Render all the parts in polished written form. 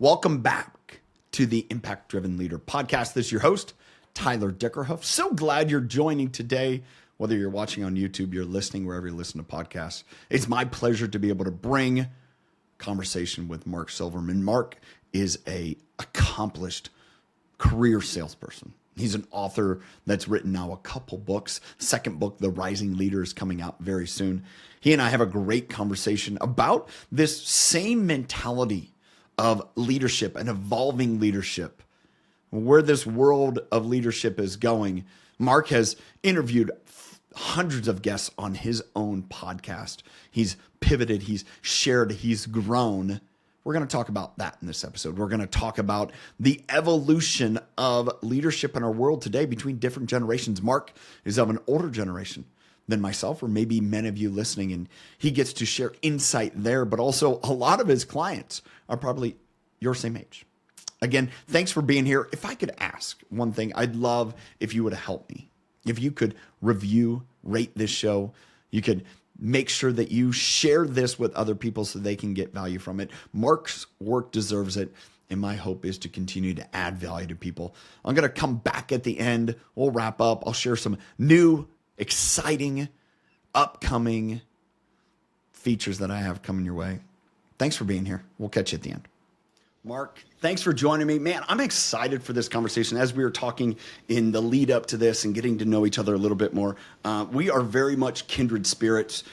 Welcome back to the Impact Driven Leader podcast. This is your host, Tyler Dickerhoff. So glad you're joining today. Whether you're watching on YouTube, you're listening wherever you listen to podcasts. It's my pleasure to be able to bring conversation with Mark Silverman. Mark is an accomplished career salesperson. He's an author that's written now a couple books. Second book, The Rising Leader, is coming out very soon. He and I have a great conversation about this same mentality of leadership and evolving leadership, where this world of leadership is going. Mark has interviewed hundreds of guests on his own podcast. He's pivoted, he's shared, he's grown. We're going to talk about that in this episode. We're going to talk about the evolution of leadership in our world today between different generations. Mark is of an older generation than myself, or maybe many of you listening, and he gets to share insight there, but also a lot of his clients are probably your same age. Again, thanks for being here. If I could ask one thing, I'd love if you would help me. If you could review, rate this show, you could make sure that you share this with other people so they can get value from it. Mark's work deserves it, and my hope is to continue to add value to people. I'm going to come back at the end. We'll wrap up. I'll share some new, exciting, upcoming features that I have coming your way. Thanks for being here. We'll catch you at the end. Mark, thanks for joining me. Man, I'm excited for this conversation. As we were talking in the lead up to this and getting to know each other a little bit more, we are very much kindred spirits.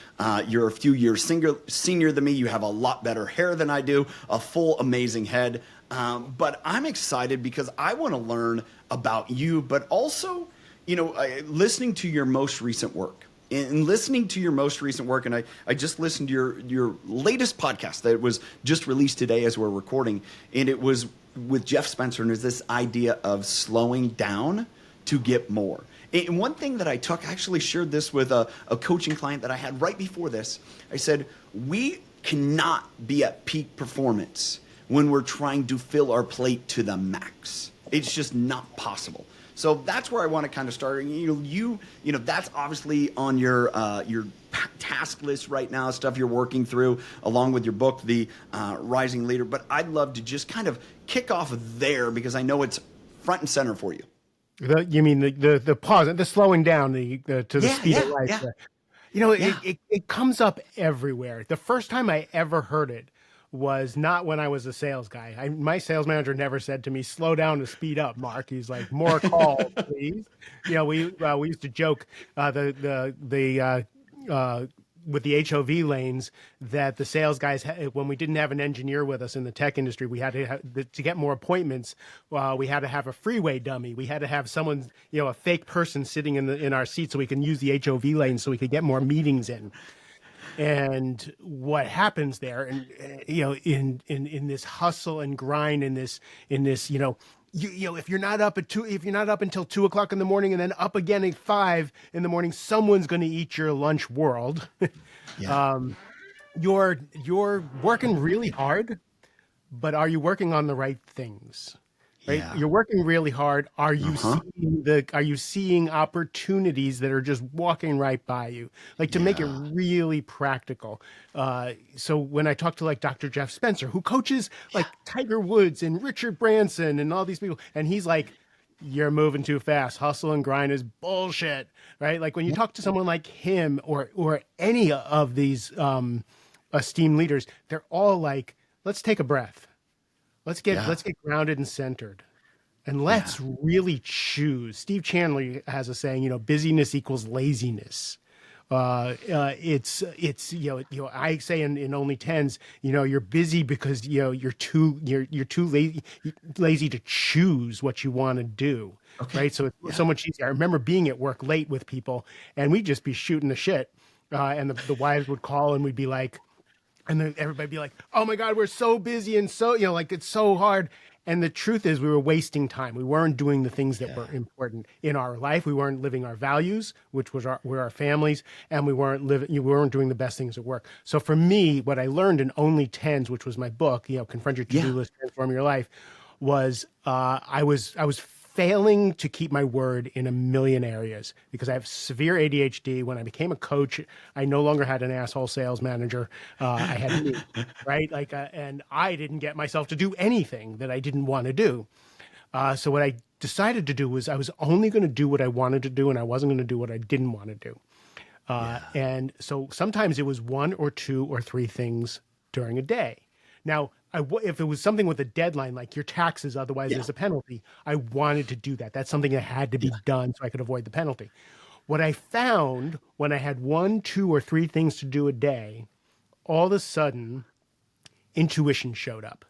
You're a few years senior than me. You have a lot better hair than I do, a full, amazing head. But I'm excited because I want to learn about you, but also, listening to your most recent work. In listening to your most recent work, and I just listened to your latest podcast that was just released today as we're recording, and it was with Jeff Spencer, and there's this idea of slowing down to get more. And one thing that I took, I actually shared this with a coaching client that I had right before this. I said, we cannot be at peak performance when we're trying to fill our plate to the max. It's just not possible. So that's where I want to kind of start. You that's obviously on your task list right now, stuff you're working through, along with your book, The Rising Leader. But I'd love to just kind of kick off there because I know it's front and center for you. You mean the pause, the slowing down to the speed of life. Yeah. It comes up everywhere. The first time I ever heard it was not when I was a sales guy. My sales manager never said to me, "Slow down to speed up, Mark." He's like, "More calls, please." We used to joke with the HOV lanes that the sales guys, when we didn't have an engineer with us in the tech industry, we had to get more appointments. We had to have a freeway dummy. We had to have someone, a fake person sitting in our seat so we can use the HOV lane so we could get more meetings in. And what happens there, and in this hustle and grind, in this, if you're not up until 2 o'clock in the morning and then up again at 5 in the morning, someone's going to eat your lunch world. Yeah. You're working really hard, but are you working on the right things? Right? Yeah. You're working really hard. Are you seeing opportunities that are just walking right by you? To make it really practical. So when I talk to like Dr. Jeff Spencer, who coaches like Tiger Woods and Richard Branson and all these people, and he's like, "You're moving too fast. Hustle and grind is bullshit." Right? Like when you talk to someone like him or any of these esteemed leaders, they're all like, "Let's take a breath. Let's get grounded and centered, and let's really choose." Steve Chandler has a saying, busyness equals laziness. It's I say in Only Tens, you're busy because you're too lazy to choose what you want to do. Okay. Right. So it's so much easier. I remember being at work late with people, and we'd just be shooting the shit, and the wives would call, and we'd be like. And then everybody'd be like, "Oh my God, we're so busy and so, it's so hard." And the truth is we were wasting time. We weren't doing the things that were important in our life. We weren't living our values, which were our families, and we weren't doing the best things at work. So for me, what I learned in Only Tens, which was my book, Confront Your To-Do List, Transform Your Life, was I was failing to keep my word in a million areas because I have severe ADHD. When I became a coach, I no longer had an asshole sales manager. I had me, right? And I didn't get myself to do anything that I didn't want to do. So what I decided to do was I was only going to do what I wanted to do, and I wasn't going to do what I didn't want to do. And so sometimes it was one or two or three things during a day. Now, if it was something with a deadline, like your taxes, otherwise there's a penalty, I wanted to do that. That's something that had to be done so I could avoid the penalty. What I found when I had one, two, or three things to do a day, all of a sudden, intuition showed up.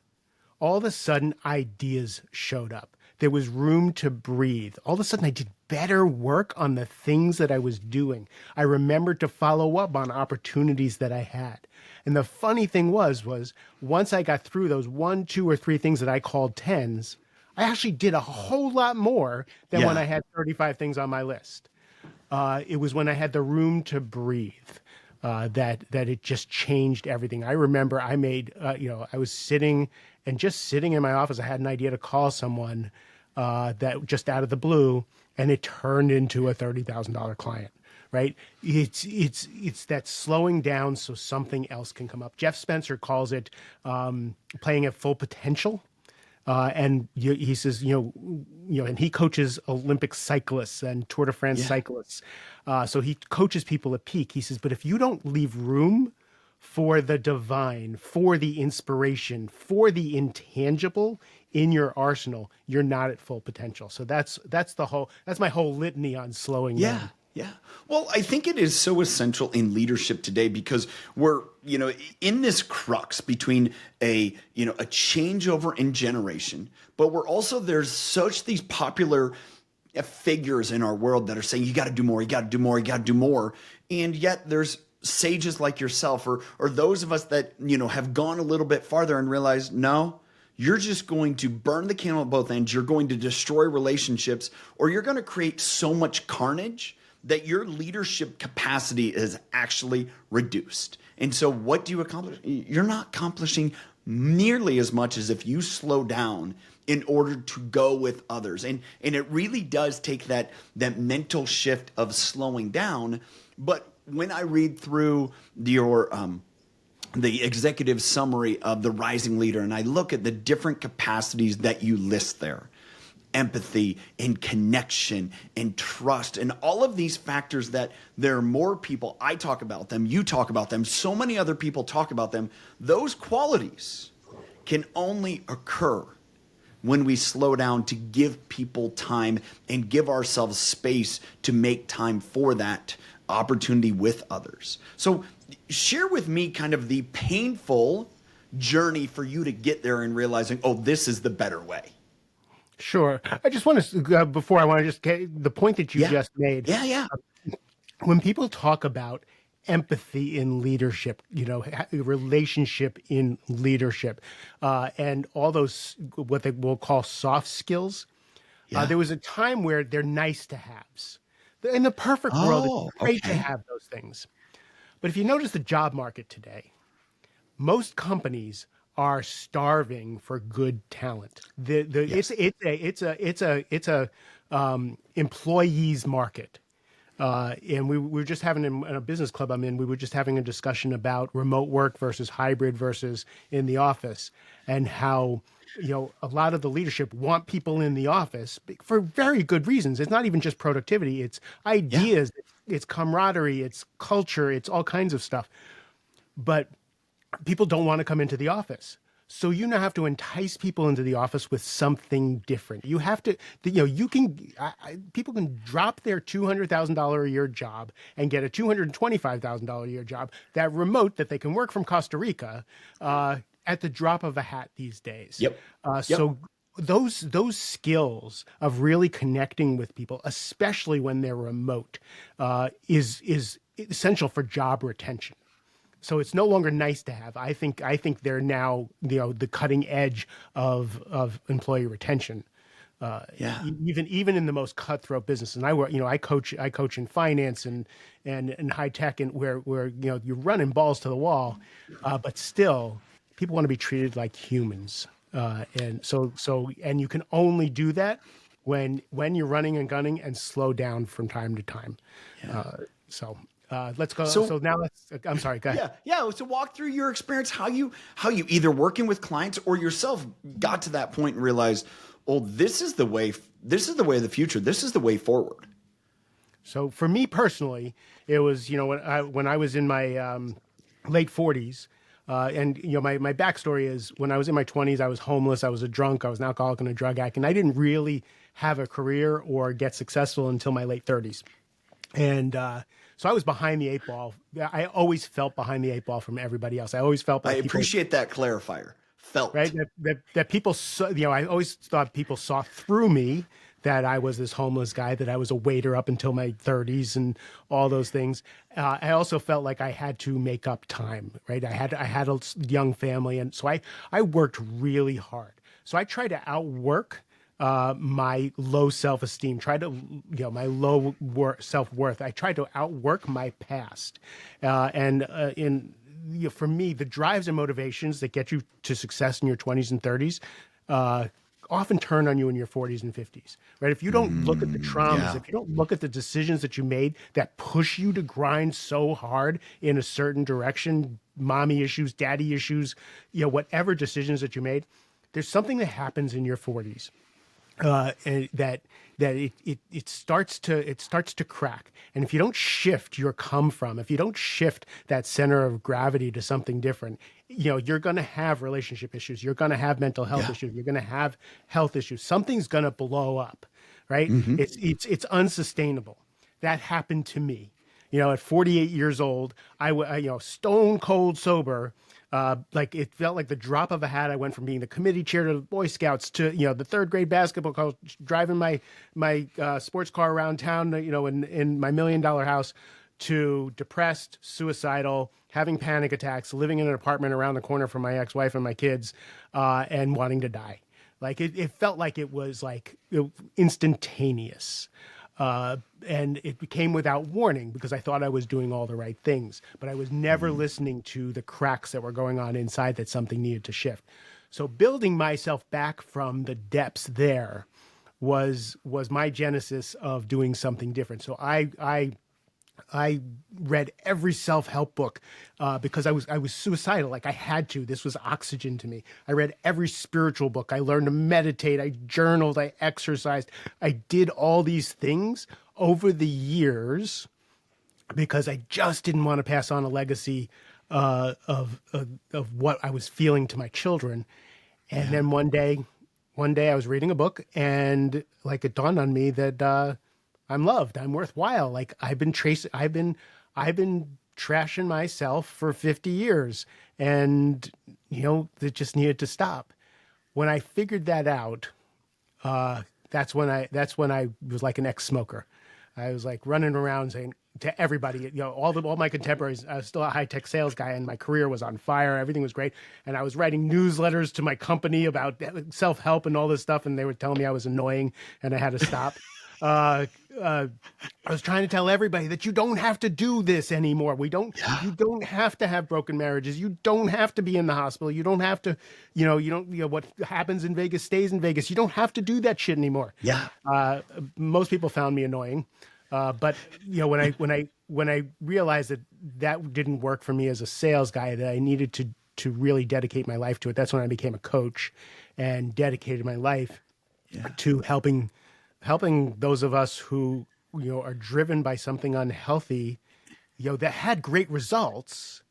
All of a sudden, ideas showed up. There was room to breathe. All of a sudden, I did better work on the things that I was doing. I remembered to follow up on opportunities that I had. And the funny thing was once I got through those one, two, or three things that I called tens, I actually did a whole lot more than when I had 35 things on my list. It was when I had the room to breathe. That it just changed everything. I remember I made, I was sitting in my office. I had an idea to call someone that just out of the blue, and it turned into a $30,000 client. Right? It's that slowing down so something else can come up. Jeff Spencer calls it playing at full potential. And he says, and he coaches Olympic cyclists and Tour de France cyclists. So he coaches people at peak. He says, but if you don't leave room for the divine, for the inspiration, for the intangible in your arsenal, you're not at full potential. So that's my whole litany on slowing down. Yeah. Well, I think it is so essential in leadership today because we're, in this crux between a changeover in generation, but we're also, there's these popular figures in our world that are saying, you got to do more, you got to do more, you got to do more. And yet there's sages like yourself or those of us that, have gone a little bit farther and realized, no, you're just going to burn the candle at both ends. You're going to destroy relationships, or you're going to create so much carnage that your leadership capacity is actually reduced. And so what do you accomplish? You're not accomplishing nearly as much as if you slow down in order to go with others. And it really does take that mental shift of slowing down. But when I read through the executive summary of the Rising Leader, and I look at the different capacities that you list there, empathy and connection and trust and all of these factors that there are more people, I talk about them, you talk about them, so many other people talk about them. Those qualities can only occur when we slow down to give people time and give ourselves space to make time for that opportunity with others. So share with me kind of the painful journey for you to get there and realizing, oh, this is the better way. Sure. I just want to, before I want to just get the point that you just made. Yeah. When people talk about empathy in leadership, relationship in leadership, and all those, what they will call soft skills, there was a time where they're nice to haves. In the perfect world, it's great to have those things. But if you notice the job market today, most companies are starving for good talent. It's a employees market. And we were just having in a business club I'm in, we were just having a discussion about remote work versus hybrid versus in the office, and how a lot of the leadership want people in the office for very good reasons. It's not even just productivity; it's ideas, it's camaraderie, it's culture, it's all kinds of stuff. But people don't want to come into the office. So you now have to entice people into the office with something different. You have to, people can drop their $200,000 a year job and get a $225,000 a year job, that remote that they can work from Costa Rica at the drop of a hat these days. So those skills of really connecting with people, especially when they're remote, is essential for job retention. So it's no longer nice to have. I think they're now the cutting edge of employee retention. Even in the most cutthroat business. And I coach in finance and high tech, and where you're running balls to the wall, but still people want to be treated like humans. And you can only do that when you're running and gunning, and slow down from time to time. Let's go. So now I'm sorry. Go ahead. Yeah. So walk through your experience, how you either working with clients or yourself got to that point and realized, oh, this is the way of the future. This is the way forward. So for me personally, it was, when I was in my late 40s, and my backstory is when I was in my 20s, I was homeless, I was a drunk, I was an alcoholic and a drug addict, and I didn't really have a career or get successful until my late 30s. And so I was behind the eight ball. I always felt behind the eight ball from everybody else. I always felt like appreciate that clarifier. Felt. Right? That people saw, I always thought people saw through me, that I was this homeless guy, that I was a waiter up until my 30s and all those things. I also felt like I had to make up time, right? I had a young family. And so I worked really hard. So I tried to outwork my low self-esteem, my low self-worth. I tried to outwork my past. For me, the drives and motivations that get you to success in your 20s and 30s often turn on you in your 40s and 50s, right? If you don't look at the traumas, if you don't look at the decisions that you made that push you to grind so hard in a certain direction, mommy issues, daddy issues, whatever decisions that you made, there's something that happens in your 40s. And that it starts to crack. And if you don't shift your come from, if you don't shift that center of gravity to something different, you're going to have relationship issues. You're going to have mental health issues. You're going to have health issues. Something's going to blow up, right? It's unsustainable. That happened to me. At 48 years old, I stone cold sober. Like it felt like the drop of a hat. I went from being the committee chair to the Boy Scouts to, the third grade basketball coach, driving my sports car around town, in my $1 million house, to depressed, suicidal, having panic attacks, living in an apartment around the corner from my ex-wife and my kids, and wanting to die. Like it felt like it was instantaneous. And it became without warning because I thought I was doing all the right things, but I was never listening to the cracks that were going on inside, that something needed to shift. So building myself back from the depths there was my genesis of doing something different. So I read every self-help book because I was suicidal. Like I had to. This was oxygen to me. I read every spiritual book. I learned to meditate. I journaled. I exercised. I did all these things over the years because I just didn't want to pass on a legacy of what I was feeling to my children. And then one day I was reading a book, and it dawned on me that I'm loved. I'm worthwhile. Like I've been trashing myself for 50 years, and it just needed to stop. When I figured that out, that's when I was like an ex-smoker. I was like running around saying to everybody, all my contemporaries, I was still a high-tech sales guy, and my career was on fire. Everything was great. And I was writing newsletters to my company about self-help and all this stuff. And they were telling me I was annoying and I had to stop. I was trying to tell everybody that you don't have to do this anymore. You don't have to have broken marriages. You don't have to be in the hospital. You don't have to, what happens in Vegas stays in Vegas. You don't have to do that shit anymore. Yeah. Most people found me annoying. But when I realized that didn't work for me as a sales guy, that I needed to really dedicate my life to it. That's when I became a coach and dedicated my life to helping those of us who, are driven by something unhealthy, that had great results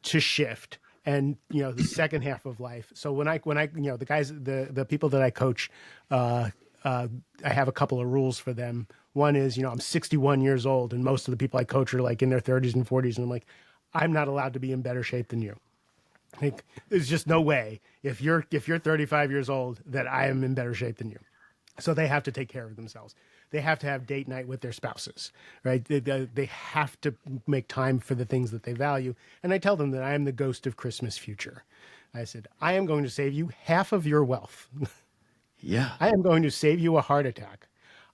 to shift. And, the second half of life. So when I, the guys, the people that I coach, I have a couple of rules for them. One is, I'm 61 years old, and most of the people I coach are like in their 30s and 40s. And I'm like, I'm not allowed to be in better shape than you. Like, there's just no way if you're 35 years old that I am in better shape than you. So they have to take care of themselves. They have to have date night with their spouses, right? They have to make time for the things that they value. And I tell them that I am the ghost of Christmas future. I said, I am going to save you half of your wealth. Yeah. I am going to save you a heart attack.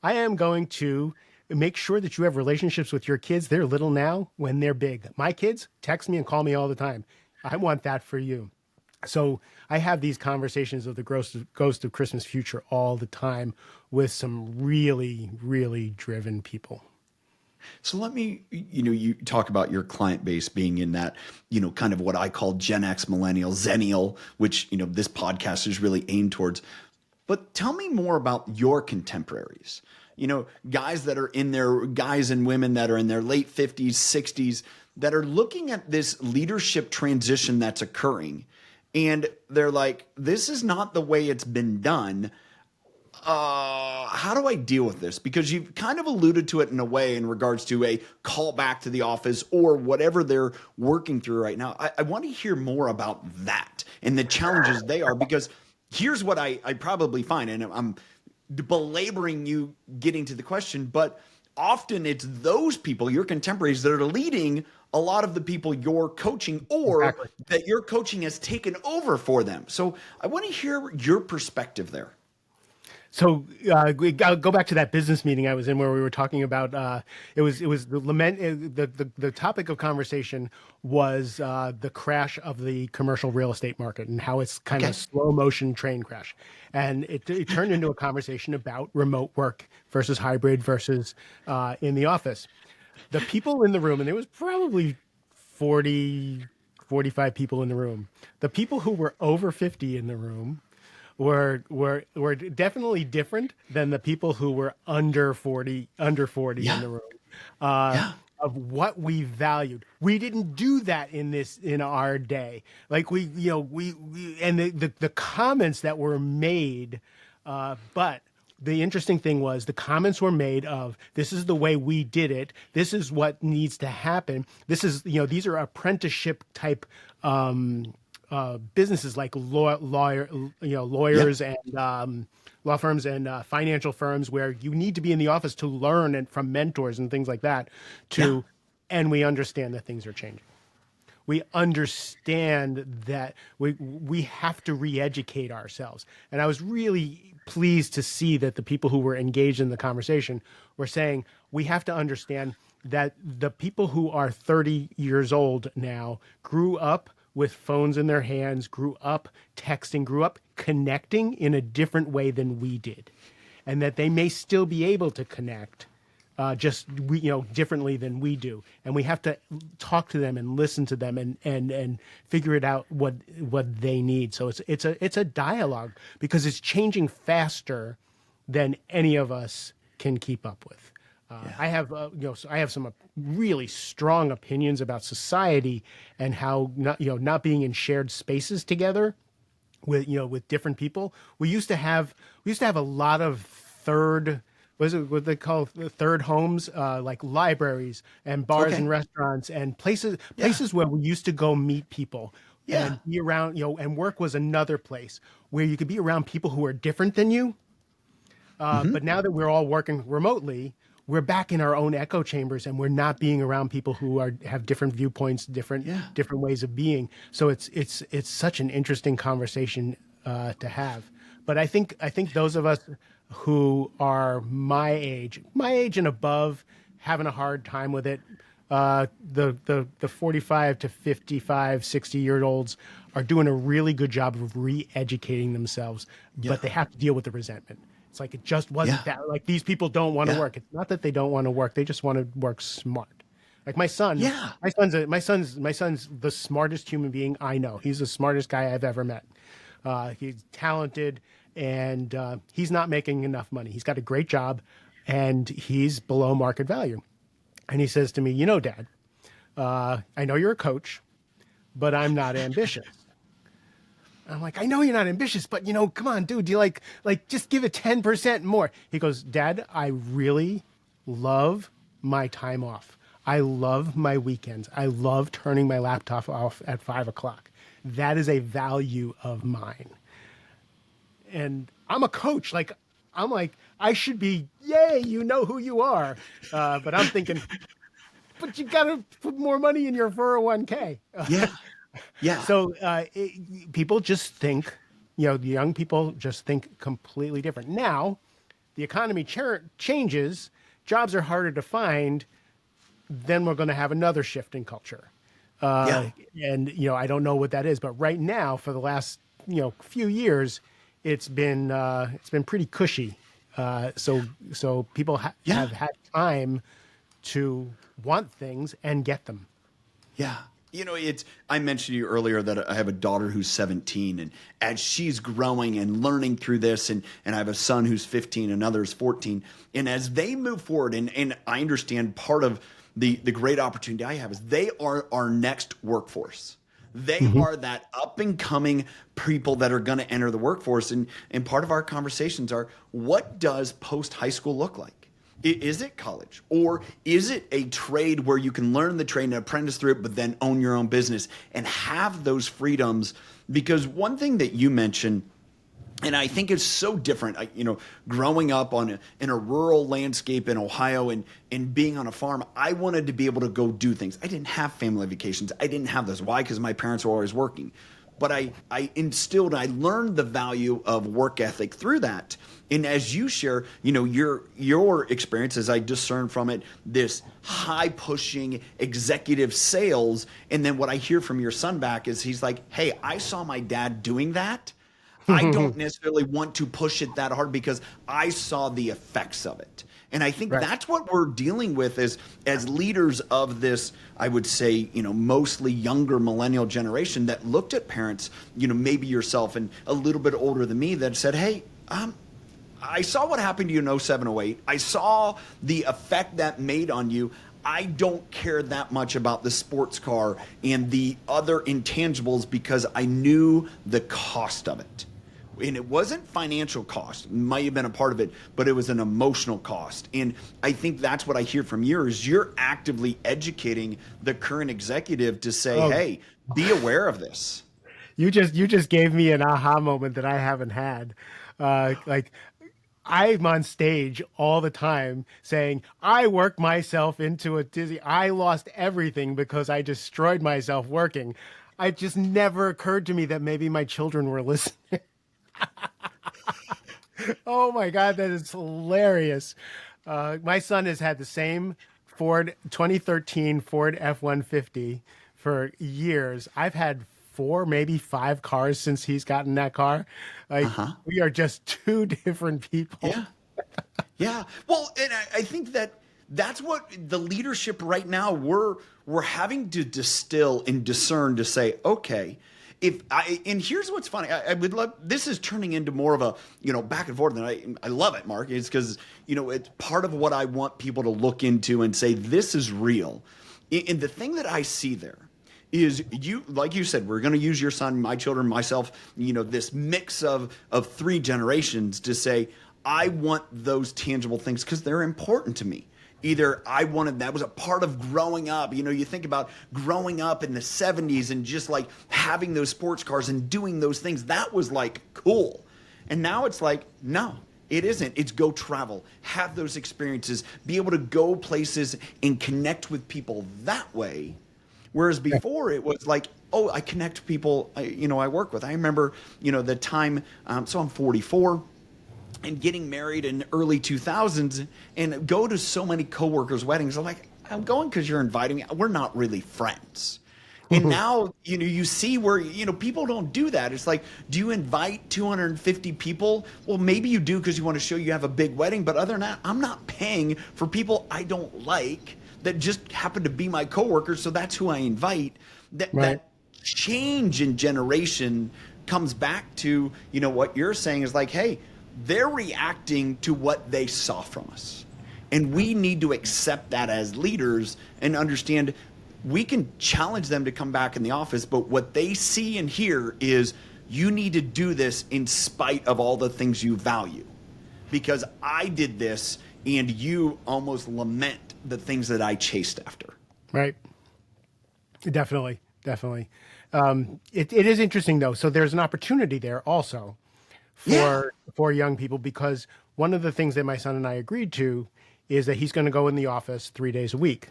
I am going to make sure that you have relationships with your kids. They're little now when they're big. My kids text me and call me all the time. I want that for you. So I have these conversations of the ghost of Christmas future all the time with some really, really driven people. So let me, you talk about your client base being in that, kind of what I call Gen X, millennial, zennial, which, this podcast is really aimed towards. But tell me more about your contemporaries, guys and women that are in their late 50s, 60s, that are looking at this leadership transition that's occurring. And they're like, this is not the way it's been done. How do I deal with this? Because you've kind of alluded to it in a way in regards to a call back to the office or whatever they're working through right now. I want to hear more about that and the challenges they are, because here's what I probably find, and I'm belaboring you getting to the question, but often it's those people, your contemporaries, that are leading a lot of the people you're coaching, or Exactly. that your coaching has taken over for them. So I want to hear your perspective there. So I'll go back to that business meeting I was in where we were talking about. It was the lament. The topic of conversation was the crash of the commercial real estate market and how it's kind of a slow motion train crash, and it turned into a conversation about remote work versus hybrid versus in the office. The people in the room, and there was probably 45 people in the room. The people who were over 50 in the room were definitely different than the people who were under 40 in the room. Of what we valued. We didn't do that in our day. Like we and the comments that were made, but the interesting thing was the comments were made of, this is the way we did it. This is what needs to happen. This is, these are apprenticeship type businesses like lawyers and law firms and financial firms, where you need to be in the office to learn and from mentors and things like that. And we understand that things are changing. We understand that we have to re-educate ourselves. And I was really pleased to see that the people who were engaged in the conversation were saying, we have to understand that the people who are 30 years old now grew up with phones in their hands, grew up texting, grew up connecting in a different way than we did. And that they may still be able to connect differently than we do. And we have to talk to them and listen to them and figure it out what they need. So it's a dialogue, because it's changing faster than any of us can keep up with. I have some really strong opinions about society and how not being in shared spaces together with different people. We used to have a lot of what they call third homes, like libraries and bars and restaurants and places where we used to go meet people and be around, and work was another place where you could be around people who are different than you. But now that we're all working remotely, we're back in our own echo chambers, and we're not being around people who have different viewpoints, different ways of being. So it's such an interesting conversation to have. But I think those of us who are my age and above, having a hard time with it. The 45 to 55, 60-year-olds are doing a really good job of re-educating themselves, but they have to deal with the resentment. It's like, it just wasn't that. Like, these people don't want to work. It's not that they don't want to work; they just want to work smart. Like my son. My son's the smartest human being I know. He's the smartest guy I've ever met. He's talented, and he's not making enough money. He's got a great job, and he's below market value. And he says to me, Dad, I know you're a coach, but I'm not ambitious. I'm like, I know you're not ambitious, but come on, dude, do you like just give it 10% more? He goes, Dad, I really love my time off. I love my weekends. I love turning my laptop off at 5:00. That is a value of mine. And I'm a coach. I'm like, I should be, yay, you know who you are. But I'm thinking, but you got to put more money in your 401k. So people just think, the young people just think completely different. Now, the economy changes, jobs are harder to find, then we're going to have another shift in culture. Yeah. And, I don't know what that is, but right now for the last, few years, it's been pretty cushy. So people Yeah. have had time to want things and get them. Yeah. I mentioned to you earlier that I have a daughter who's 17, and as she's growing and learning through this, and I have a son who's 15, another is 14. And as they move forward, and I understand part of the great opportunity I have is they are our next workforce. They Hmm. are that up and coming people that are going to enter the workforce. And part of our conversations are, what does post high school look like? Is it college, or is it a trade where you can learn the trade and apprentice through it, but then own your own business and have those freedoms? Because one thing that you mentioned, and I think it's so different, growing up in a rural landscape in Ohio and being on a farm, I wanted to be able to go do things. I didn't have family vacations. I didn't have those. Why? Because my parents were always working. But I learned the value of work ethic through that. And as you share, your experiences, I discern from it this high pushing executive sales. And then what I hear from your son back is he's like, hey, I saw my dad doing that. I don't necessarily want to push it that hard because I saw the effects of it. And I think Right. that's what we're dealing with as leaders of this, I would say, mostly younger millennial generation that looked at parents, maybe yourself and a little bit older than me, that said, hey, I saw what happened to you in 07, 08. I saw the effect that made on you. I don't care that much about the sports car and the other intangibles because I knew the cost of it. And it wasn't financial cost, might have been a part of it, but it was an emotional cost. And I think that's what I hear from you is you're actively educating the current executive to say, Oh, hey, be aware of this. you just gave me an aha moment that I haven't had. Like I'm on stage all the time saying, I worked myself into a dizzy. I lost everything because I destroyed myself working. It just never occurred to me that maybe my children were listening. Oh my God, that is hilarious. My son has had the same Ford 2013 Ford F-150 for years. I've had four, maybe five cars since he's gotten that car. Like Uh-huh. we are just two different people. Yeah. Yeah. Well, and I think that's what the leadership right now we're having to distill and discern to say, okay, and here's what's funny. I would love this is turning into more of a back and forth, and I love it, Mark. It's because it's part of what I want people to look into and say this is real. And the thing that I see there is like you said, we're going to use your son, my children, myself, this mix of three generations to say I want those tangible things because they're important to me. Either I wanted that was a part of growing up. You think about growing up in the 70s and just like having those sports cars and doing those things. That was like cool. And now it's like, no, it isn't. It's go travel, have those experiences, be able to go places and connect with people that way. Whereas before it was like, oh, I connect people, I work with. I remember, the time, so I'm 44 and getting married in early 2000s and go to so many coworkers' weddings. I'm like, I'm going because you're inviting me. We're not really friends. And now, you see where, people don't do that. It's like, do you invite 250 people? Well, maybe you do because you want to show you have a big wedding. But other than that, I'm not paying for people I don't like that just happen to be my coworkers. So that's who I invite. Right. That change in generation comes back to, what you're saying is like, hey, they're reacting to what they saw from us. And we need to accept that as leaders and understand we can challenge them to come back in the office, but what they see and hear is you need to do this in spite of all the things you value. Because I did this and you almost lament the things that I chased after. Right. Definitely. Definitely. It is interesting though. So there's an opportunity there also Yeah. for young people because one of the things that my son and I agreed to is that he's going to go in the office 3 days a week.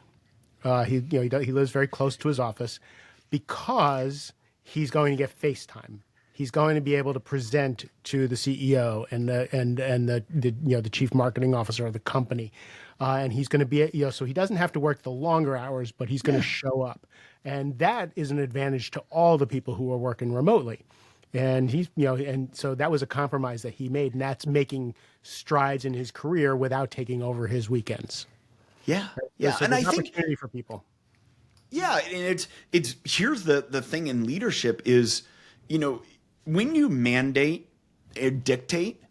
He lives very close to his office because he's going to get FaceTime. he's going to be able to present to the CEO and the chief marketing officer of the company, and he's going to be so he doesn't have to work the longer hours, but he's going to show up, and that is an advantage to all the people who are working remotely. And and so that was a compromise that he made, and that's making strides in his career without taking over his weekends. Yeah, Right? yeah, So and I there's think opportunity for people. yeah, and it's here's the thing in leadership is, when you mandate or dictate,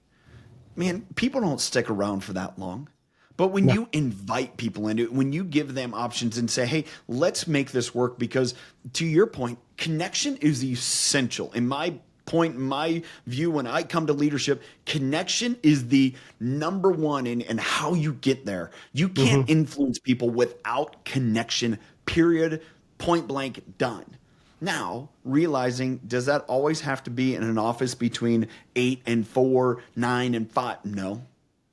man, people don't stick around for that long. But when No. you invite people into it, when you give them options and say, hey, let's make this work, because to your point, connection is essential. In my view, when I come to leadership, connection is the number one in how you get there. You can't influence people without connection, period, point blank, done. Now, realizing, does that always have to be in an office between 8 and 4, 9 and 5? No.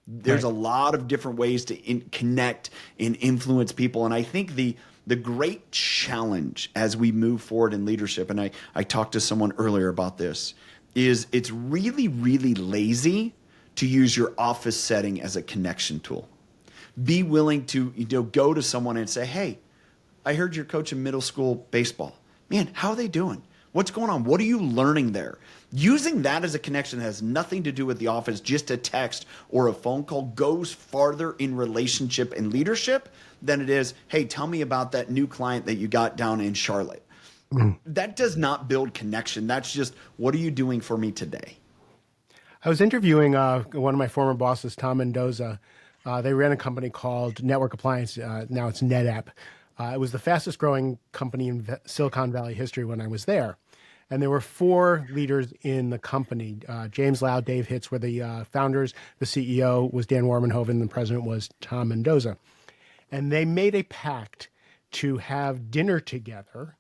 There's a lot of different ways to connect and influence people. And I think the great challenge as we move forward in leadership, and I talked to someone earlier about this, is it's really, really lazy to use your office setting as a connection tool. Be willing to go to someone and say, hey, I heard you're coaching middle school baseball. Man, how are they doing? What's going on? What are you learning there? Using that as a connection that has nothing to do with the office, just a text or a phone call, goes farther in relationship and leadership than it is, hey, tell me about that new client that you got down in Charlotte. That does not build connection. That's just, what are you doing for me today? I was interviewing one of my former bosses, Tom Mendoza. They ran a company called Network Appliance. Now it's NetApp. It was the fastest growing company in Silicon Valley history when I was there. And there were 4 leaders in the company. James Lau, Dave Hitz were the founders. The CEO was Dan Warmanhoven, and the president was Tom Mendoza. And they made a pact to have dinner together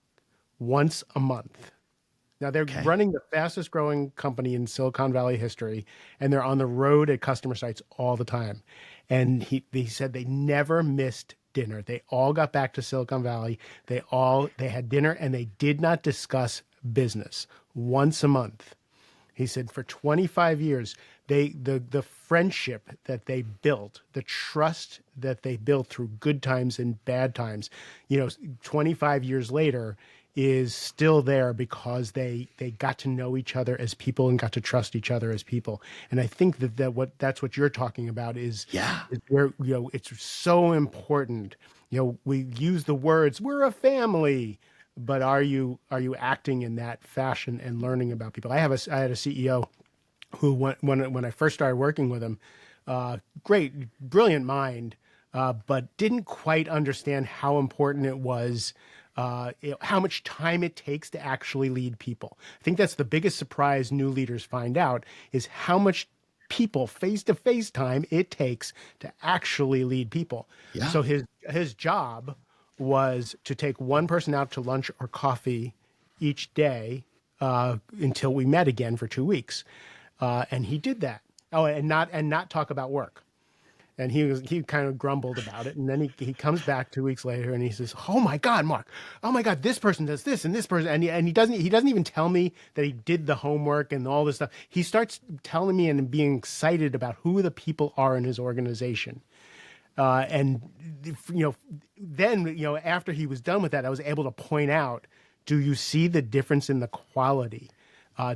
once a month. Now they're running the fastest growing company in Silicon Valley history, and they're on the road at customer sites all the time. And he said they never missed dinner. They all got back to Silicon Valley. They had dinner, and they did not discuss business once a month. He said for 25 years, the friendship that they built, the trust that they built through good times and bad times, 25 years later is still there because they got to know each other as people and got to trust each other as people. And I think that's what you're talking about is where, it's so important. We use the words, we're a family, but are you acting in that fashion and learning about people? I had a CEO who when I first started working with him, great, brilliant mind, but didn't quite understand how important it was, how much time it takes to actually lead people. I think that's the biggest surprise new leaders find out is how much people face-to-face time it takes to actually lead people. Yeah. So his job was to take one person out to lunch or coffee each day until we met again for 2 weeks. And he did that. Oh, and not talk about work. And he kind of grumbled about it. And then he comes back 2 weeks later and he says, "Oh my God, Mark! Oh my God, this person does this and this person." And he doesn't even tell me that he did the homework and all this stuff. He starts telling me and being excited about who the people are in his organization. And then after he was done with that, I was able to point out, do you see the difference in the quality?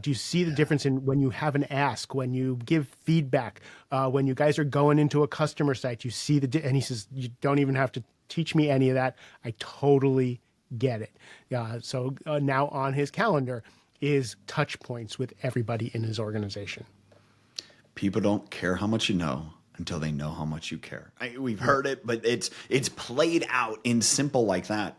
Do you see the difference in when you have an ask, when you give feedback, when you guys are going into a customer site, you see and he says, you don't even have to teach me any of that. I totally get it. So now on his calendar is touch points with everybody in his organization. People don't care how much you know until they know how much you care. We've heard it, but it's played out in simple like that.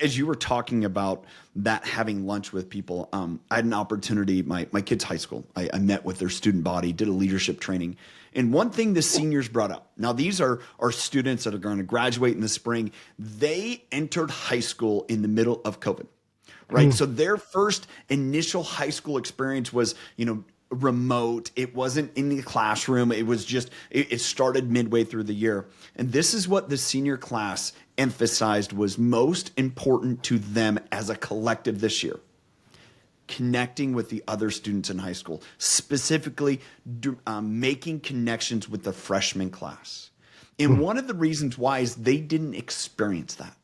As you were talking about that, having lunch with people, I had an opportunity, my kids' high school, I met with their student body, did a leadership training. And one thing the seniors brought up, now these are students that are going to graduate in the spring. They entered high school in the middle of COVID, right? So their first initial high school experience was, remote. It wasn't in the classroom. It was just, it started midway through the year. And this is what the senior class emphasized was most important to them as a collective this year. connecting with the other students in high school, specifically making connections with the freshman class. And one of the reasons why is they didn't experience that.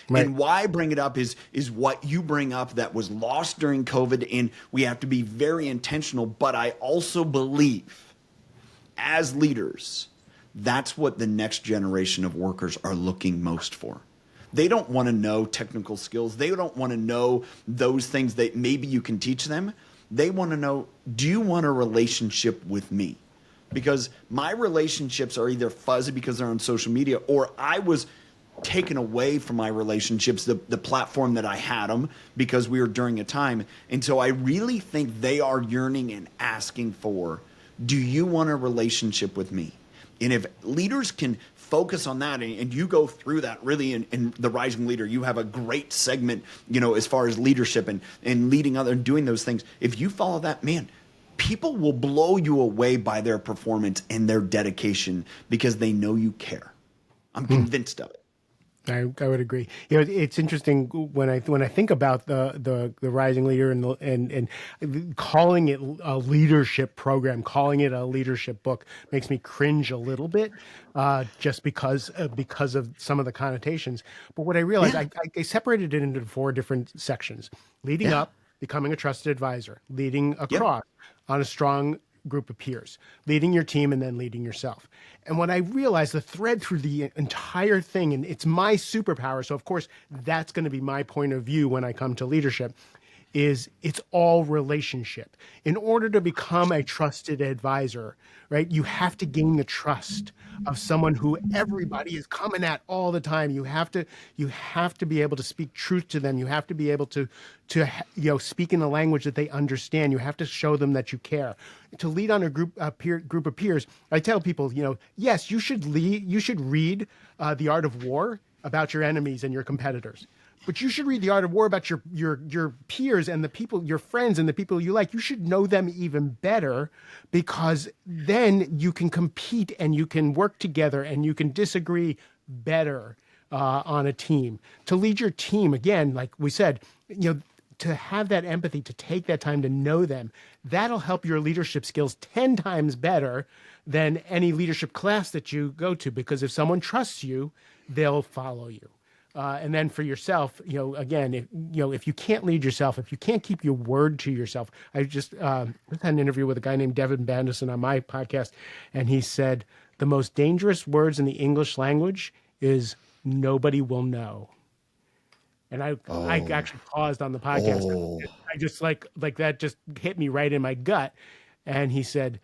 Right. And why I bring it up is what you bring up that was lost during COVID, and we have to be very intentional. But I also believe as leaders, that's what the next generation of workers are looking most for. They don't want to know technical skills. They don't want to know those things that maybe you can teach them. They want to know, do you want a relationship with me? Because my relationships are either fuzzy because they're on social media, or I was taken away from my relationships, the platform that I had them, because we were during a time. And so I really think they are yearning and asking for, do you want a relationship with me? And if leaders can focus on that, and you go through that really in the Rising Leader, you have a great segment, as far as leadership and leading other and doing those things. If you follow that, man, people will blow you away by their performance and their dedication because they know you care. I'm convinced of it. I would agree. It's interesting when I think about the Rising Leader and calling it a leadership program, calling it a leadership book makes me cringe a little bit, just because of some of the connotations. But what I realized, I separated it into 4 different sections: leading up, becoming a trusted advisor; leading across on a strong group of peers; leading your team; and then leading yourself. And what I realized, the thread through the entire thing, and it's my superpower, so of course that's going to be my point of view when I come to leadership, is it's all relationship. In order to become a trusted advisor, right, you have to gain the trust of someone who everybody is coming at all the time. You have to be able to speak truth to them. You have to be able to speak in a language that they understand. You have to show them that you care. To lead on a group of peers, I tell people, yes, you should read The Art of War about your enemies and your competitors. But you should read The Art of War about your peers and the people, your friends and the people you like. You should know them even better, because then you can compete and you can work together and you can disagree better on a team. To lead your team, again, like we said, to have that empathy, to take that time to know them, that'll help your leadership skills 10 times better than any leadership class that you go to, because if someone trusts you, they'll follow you. And then for yourself, again, if you can't lead yourself, if you can't keep your word to yourself, I just had an interview with a guy named Devin Bandison on my podcast, and he said the most dangerous words in the English language is "nobody will know." And I actually paused on the podcast. I just like that just hit me right in my gut. And he said,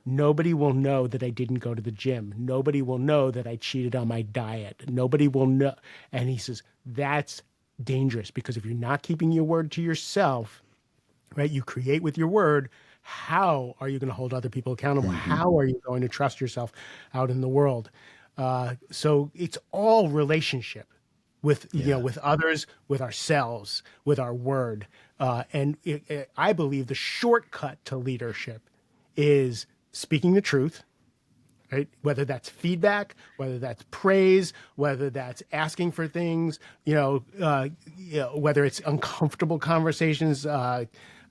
nobody will know that I didn't go to the gym. Nobody will know that I cheated on my diet. Nobody will know. And he says, that's dangerous, because if you're not keeping your word to yourself, right, you create with your word, how are you going to hold other people accountable? How are you going to trust yourself out in the world? So it's all relationship with, with others, with ourselves, with our word. And I believe the shortcut to leadership is speaking the truth, right? Whether that's feedback, whether that's praise, whether that's asking for things, whether it's uncomfortable conversations. I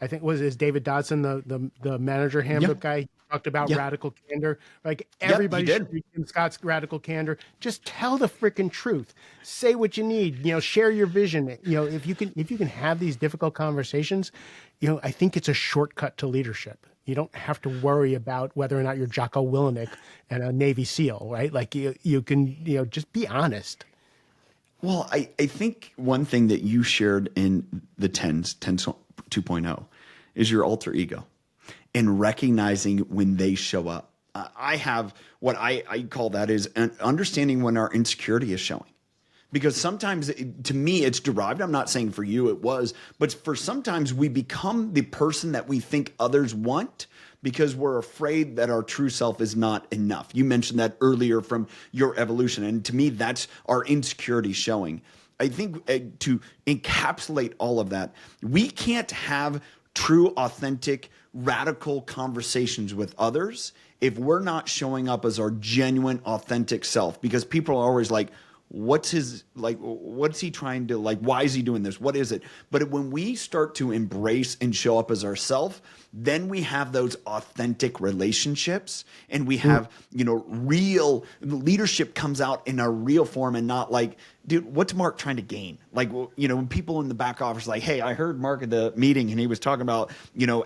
think is David Dodson, the manager handbook guy, talked about radical candor. Like everybody should read Tim Scott's Radical Candor. Just tell the freaking truth. Say what you need. Share your vision. If you can have these difficult conversations, I think it's a shortcut to leadership. You don't have to worry about whether or not you're Jocko Willemick and a Navy SEAL, right? Like you can, just be honest. Well, I think one thing that you shared in the 10 2.0 is your alter ego, and recognizing when they show up. I have what I call that is understanding when our insecurity is showing. Because sometimes, to me, it's derived. I'm not saying for you it was, but for sometimes we become the person that we think others want because we're afraid that our true self is not enough. You mentioned that earlier from your evolution. And to me, that's our insecurity showing. I think to encapsulate all of that, we can't have true, authentic, radical conversations with others if we're not showing up as our genuine, authentic self. Because people are always like, what's he trying to, like, why is he doing this? What is it? But when we start to embrace and show up as ourselves, then we have those authentic relationships, and we have, real leadership comes out in a real form, and not like, dude, what's Mark trying to gain? Like, when people in the back office are like, hey, I heard Mark at the meeting and he was talking about,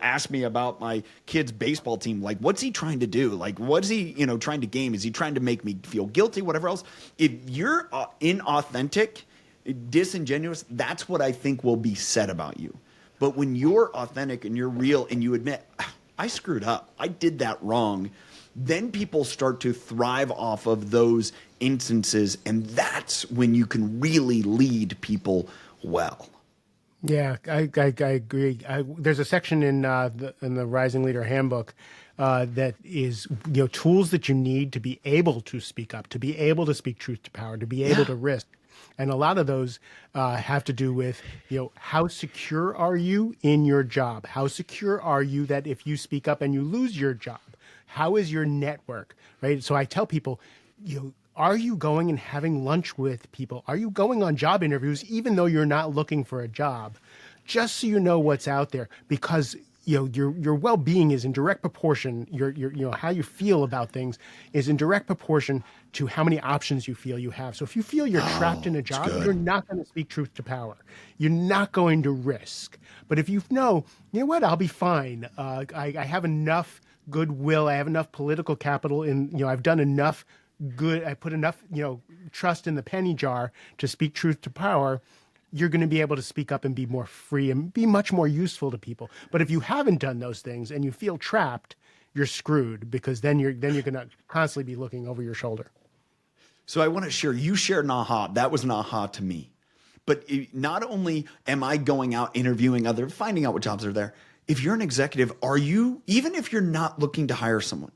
ask me about my kid's baseball team. Like, what's he trying to do? Like, what's he, trying to gain? Is he trying to make me feel guilty? Whatever else. If you're inauthentic, disingenuous, that's what I think will be said about you. But when you're authentic and you're real and you admit, I screwed up, I did that wrong, then people start to thrive off of those instances. And that's when you can really lead people well. Yeah, I agree. There's a section in the Rising Leader Handbook that is, tools that you need to be able to speak up, to be able to speak truth to power, to be able to risk. And a lot of those have to do with, how secure are you in your job? How secure are you that if you speak up and you lose your job, how is your network, right? So I tell people, are you going and having lunch with people? Are you going on job interviews, even though you're not looking for a job, just so you know what's out there? Because your well-being is in direct proportion. Your how you feel about things is in direct proportion to how many options you feel you have. So if you feel you're trapped in a job, you're not going to speak truth to power. You're not going to risk. But if you know what, I'll be fine. I have enough goodwill. I have enough political capital. I've done enough good. I put enough trust in the penny jar to speak truth to power. You're going to be able to speak up and be more free and be much more useful to people. But if you haven't done those things and you feel trapped, you're screwed, because then you're going to constantly be looking over your shoulder. So I want to share, you shared an aha. That was an aha to me. But not only am I going out interviewing finding out what jobs are there, if you're an executive, are you, even if you're not looking to hire someone,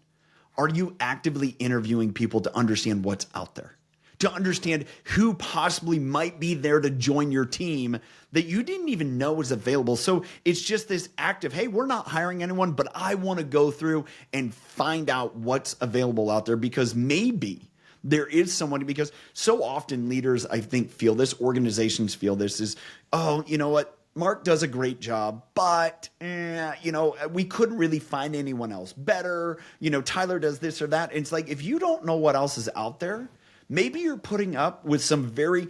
are you actively interviewing people to understand what's out there? To understand who possibly might be there to join your team that you didn't even know was available. So it's just this act of, hey, we're not hiring anyone, but I want to go through and find out what's available out there, because maybe there is someone, because so often leaders, I think, feel this, organizations feel this is, oh, you know what? Mark does a great job, but, we couldn't really find anyone else better. Tyler does this or that. And it's like, if you don't know what else is out there, maybe you're putting up with some very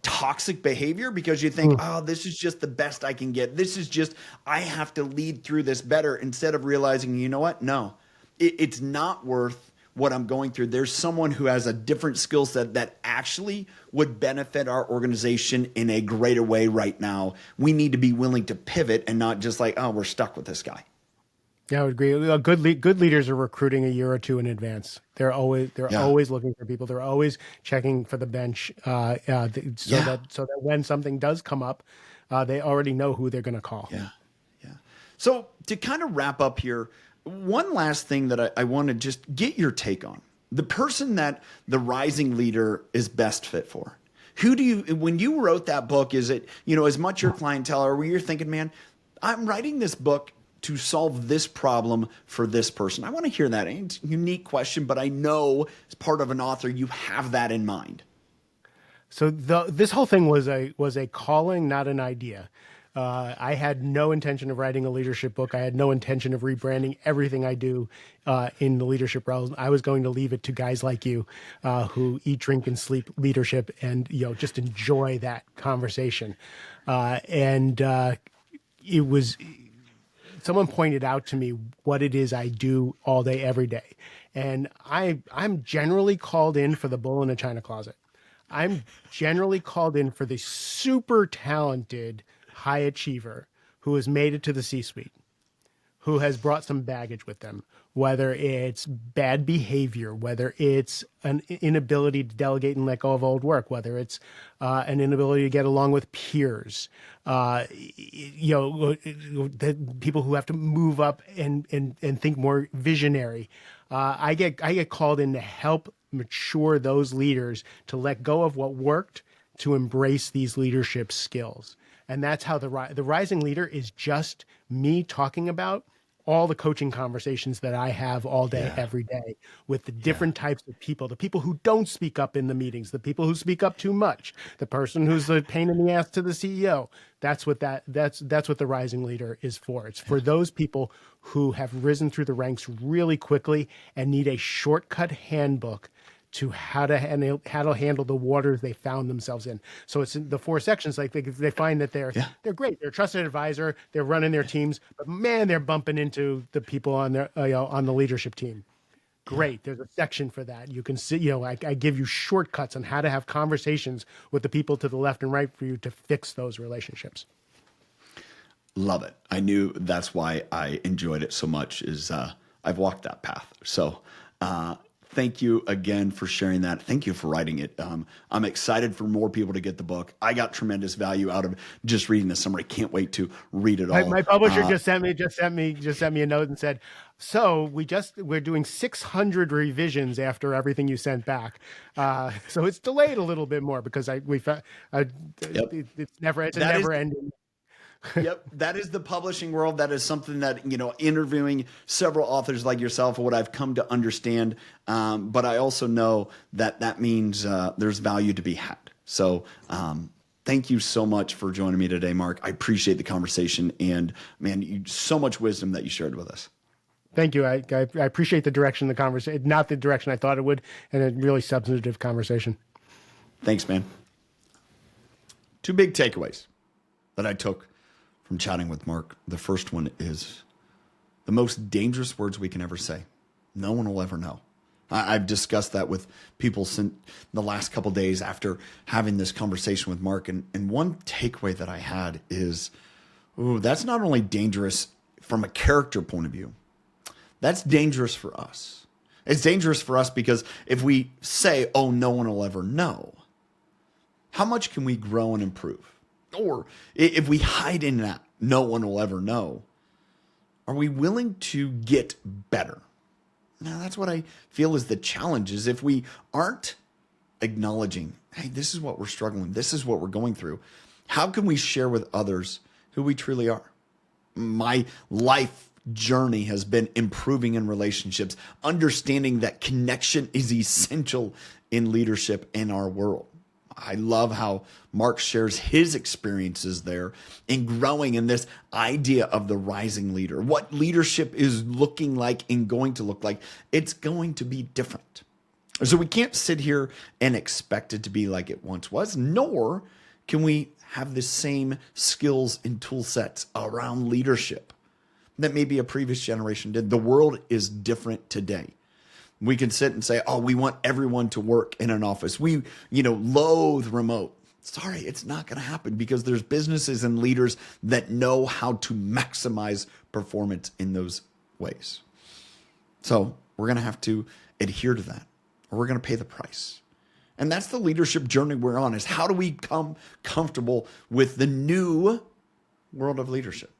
toxic behavior because you think, oh, this is just the best I can get. This is just, I have to lead through this better, instead of realizing, you know what? No, it's not worth what I'm going through. There's someone who has a different skill set that actually would benefit our organization in a greater way right now. We need to be willing to pivot and not just like, oh, we're stuck with this guy. Yeah, I would agree. Good leaders are recruiting a year or two in advance. They're always looking for people. They're always checking for the bench, that when something does come up, they already know who they're going to call. Yeah. So to kind of wrap up here, one last thing that I want to just get your take on: the person that the rising leader is best fit for. Who do you, when you wrote that book, is it as much your clientele, or were you thinking, man, I'm writing this book to solve this problem for this person? I want to hear that. It's a unique question, but I know as part of an author, you have that in mind. So this whole thing was a calling, not an idea. I had no intention of writing a leadership book. I had no intention of rebranding everything I do in the leadership realm. I was going to leave it to guys like you who eat, drink, and sleep leadership, and just enjoy that conversation. It was. Someone pointed out to me what it is I do all day, every day. And I'm generally called in for the bull in a china closet. I'm generally called in for the super talented high achiever who has made it to the C-suite, who has brought some baggage with them, whether it's bad behavior, whether it's an inability to delegate and let go of old work, whether it's an inability to get along with peers, the people who have to move up and think more visionary. I get called in to help mature those leaders to let go of what worked, to embrace these leadership skills. And that's how the rising leader is just me talking about all the coaching conversations that I have all day, Yeah. every day with the different types of people, the people who don't speak up in the meetings, the people who speak up too much, the person who's the pain in the ass to the CEO. That's what the Rising Leader is for. It's for those people who have risen through the ranks really quickly and need a shortcut handbook to how to handle the waters they found themselves in. So it's in the 4 sections. Like they find that they're great. They're a trusted advisor. They're running their teams, but man, they're bumping into the people on their on the leadership team. Great. There's a section for that. You can see, I give you shortcuts on how to have conversations with the people to the left and right for you to fix those relationships. Love it. I knew that's why I enjoyed it so much is I've walked that path. So thank you again for sharing that. Thank you for writing it. I'm excited for more people to get the book. I got tremendous value out of just reading the summary. Can't wait to read it all. My publisher just sent me a note and said, "So we're doing 600 revisions after everything you sent back. So it's delayed a little bit more because it's never ending." Yep. That is the publishing world. That is something that, interviewing several authors like yourself, what I've come to understand. But I also know that means there's value to be had. So thank you so much for joining me today, Mark. I appreciate the conversation and so much wisdom that you shared with us. Thank you. I appreciate the direction of the conversation, not the direction I thought it would, and a really substantive conversation. Thanks, man. 2 big takeaways that I took from chatting with Mark. The first one is the most dangerous words we can ever say. No one will ever know. I've discussed that with people since the last couple of days after having this conversation with Mark. And one takeaway that I had is, that's not only dangerous from a character point of view, that's dangerous for us. It's dangerous for us because if we say, no one will ever know, how much can we grow and improve? Or if we hide in that, no one will ever know, are we willing to get better? Now, that's what I feel is the challenge is if we aren't acknowledging, hey, this is what we're struggling, this is what we're going through, how can we share with others who we truly are? My life journey has been improving in relationships, understanding that connection is essential in leadership in our world. I love how Mark shares his experiences there in growing in this idea of the rising leader. What leadership is looking like and going to look like, it's going to be different. So we can't sit here and expect it to be like it once was, nor can we have the same skills and tool sets around leadership that maybe a previous generation did. The world is different today. We can sit and say, we want everyone to work in an office. We, loathe remote. Sorry, it's not going to happen because there's businesses and leaders that know how to maximize performance in those ways. So we're going to have to adhere to that, or we're going to pay the price. And that's the leadership journey we're on, is how do we become comfortable with the new world of leadership?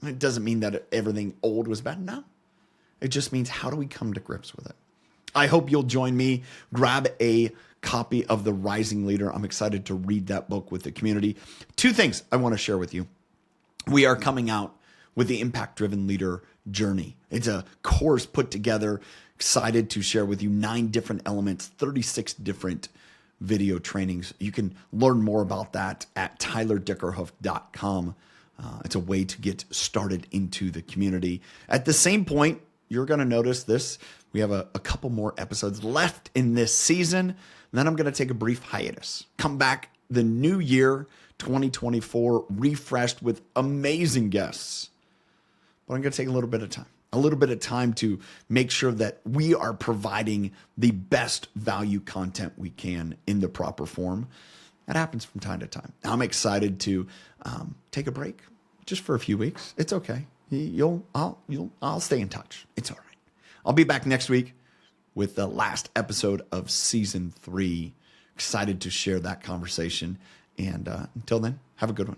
It doesn't mean that everything old was bad. No, it just means how do we come to grips with it? I hope you'll join me. Grab a copy of The Rising Leader. I'm excited to read that book with the community. 2 things I want to share with you. We are coming out with the Impact Driven Leader Journey. It's a course put together, excited to share with you 9 different elements, 36 different video trainings. You can learn more about that at tylerdickerhoof.com. It's a way to get started into the community. At the same point, you're going to notice this. We have a couple more episodes left in this season. Then I'm going to take a brief hiatus. Come back the new year, 2024, refreshed with amazing guests. But I'm going to take a little bit of time to make sure that we are providing the best value content we can in the proper form. That happens from time to time. I'm excited to take a break just for a few weeks. It's okay. I'll stay in touch. It's all right. I'll be back next week with the last episode of season 3. Excited to share that conversation. And until then, have a good one.